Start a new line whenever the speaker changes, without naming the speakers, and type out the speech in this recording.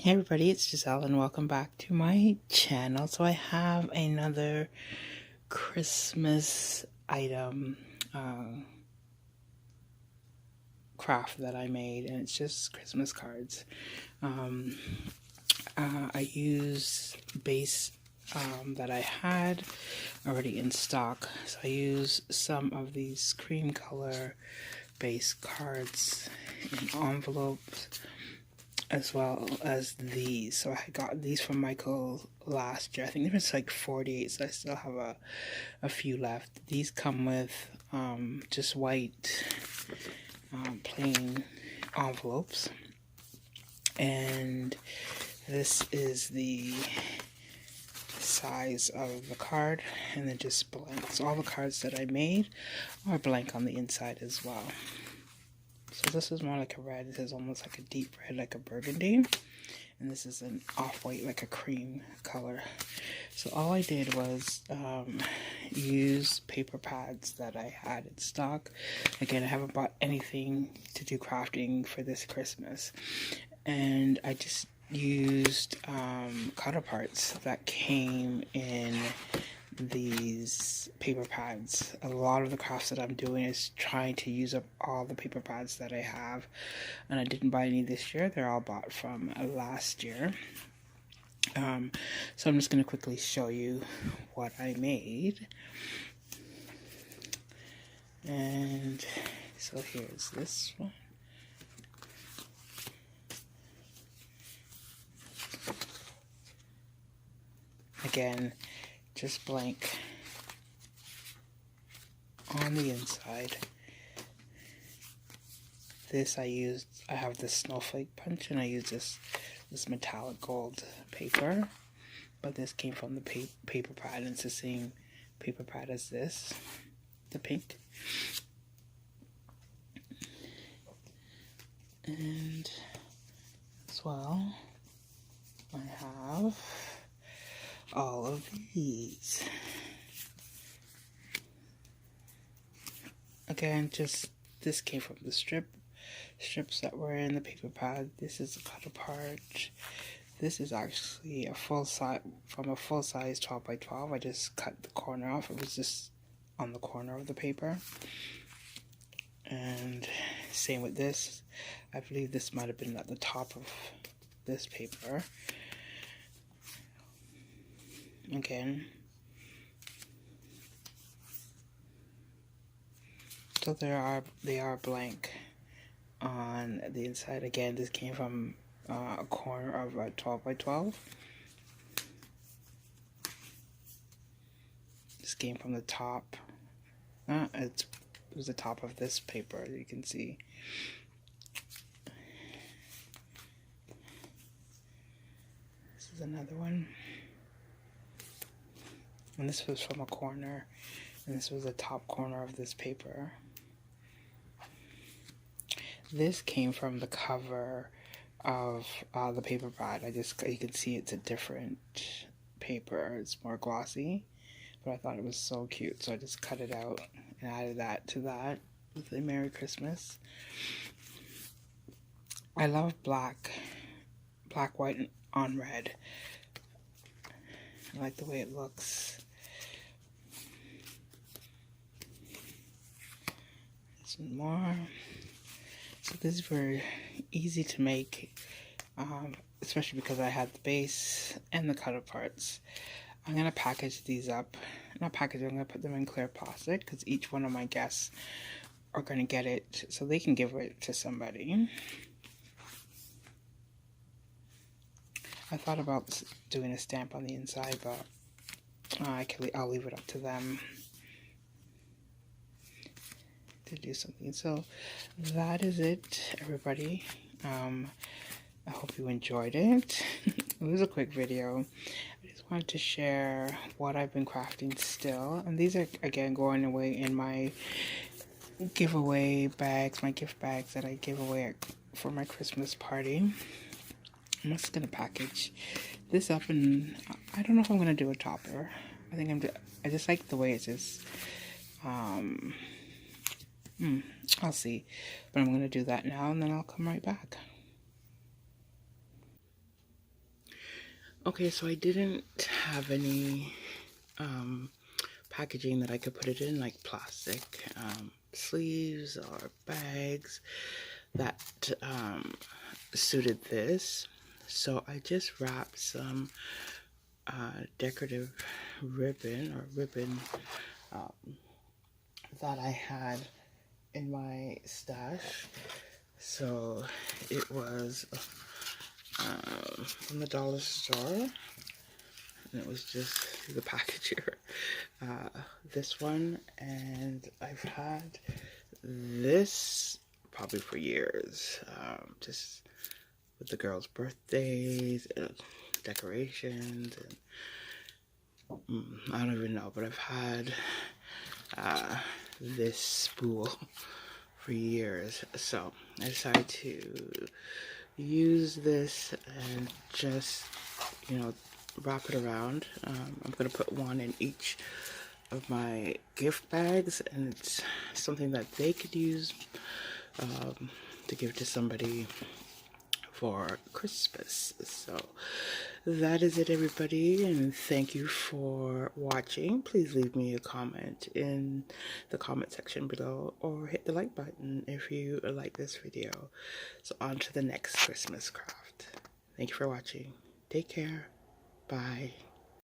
Hey everybody, it's Giselle and welcome back to my channel. So I have another Christmas item craft that I made, and it's just Christmas cards. I use base that I had already in stock. So I use some of these cream color base cards in envelopes, as well as these. So I got these from Michael last year. I think there was like 48, so I still have a few left. These come with just white plain envelopes, and this is the size of the card, and then just blank. So all the cards that I made are blank on the inside as well. So this is more like a red. This is almost like a deep red, like a burgundy. And this is an off-white, like a cream color. So all I did was use paper pads that I had in stock. Again, I haven't bought anything to do crafting for this Christmas. And I just used cutter parts that came in these paper pads. A lot of the crafts that I'm doing is trying to use up all the paper pads that I have, and I didn't buy any this year. They're all bought from last year. So I'm just going to quickly show you what I made. And so here's this one. Again, just blank on the inside. This I have this snowflake punch, and I use this metallic gold paper, but this came from the paper pad, and it's the same paper pad as this, the pink. And as well, I have all of these. Again, just this came from the strips that were in the paper pad. This is a cut apart. This is actually a full size, from a full size 12 by 12. I just cut the corner off. It was just on the corner of the paper. And same with this. I believe this might have been at the top of this paper. Again, so they are blank on the inside. Again, this came from a corner of a 12 by 12. This came from the top. It was the top of this paper, you can see. This is another one. And this was from a corner, and this was the top corner of this paper. This came from the cover of the paper pad. You can see it's a different paper. It's more glossy, but I thought it was so cute, so I just cut it out and added that to that with a Merry Christmas. I love black, white, on red. I like the way it looks. Some more. So these were easy to make, especially because I had the base and the cutter parts. I'm going to package these up. Not package, I'm going to put them in clear plastic, because each one of my guests are going to get it so they can give it to somebody. I thought about doing a stamp on the inside, but I'll leave it up to them to do something. So that is it, everybody. I hope you enjoyed it. It was a quick video. I just wanted to share what I've been crafting still, and these are again going away in my giveaway bags, my gift bags that I give away for my Christmas party. I'm just gonna package this up, and I don't know if I'm gonna do a topper. I just like the way it's just I'll see, but I'm gonna do that now, and then I'll come right back. Okay, so I didn't have any packaging that I could put it in, like plastic sleeves or bags that suited this. So I just wrapped some decorative ribbon that I had in my stash. So it was from the dollar store, and it was just the package here. This one, and I've had this probably for years, just with the girls' birthdays and decorations, and I don't even know, but I've had this spool for years. So I decided to use this and just, you know, wrap it around. I'm gonna put one in each of my gift bags, and it's something that they could use to give to somebody for Christmas. So that is it, everybody, and thank you for watching. Please leave me a comment in the comment section below, or hit the like button if you like this video. So on to the next Christmas craft. Thank you for watching. Take care. Bye.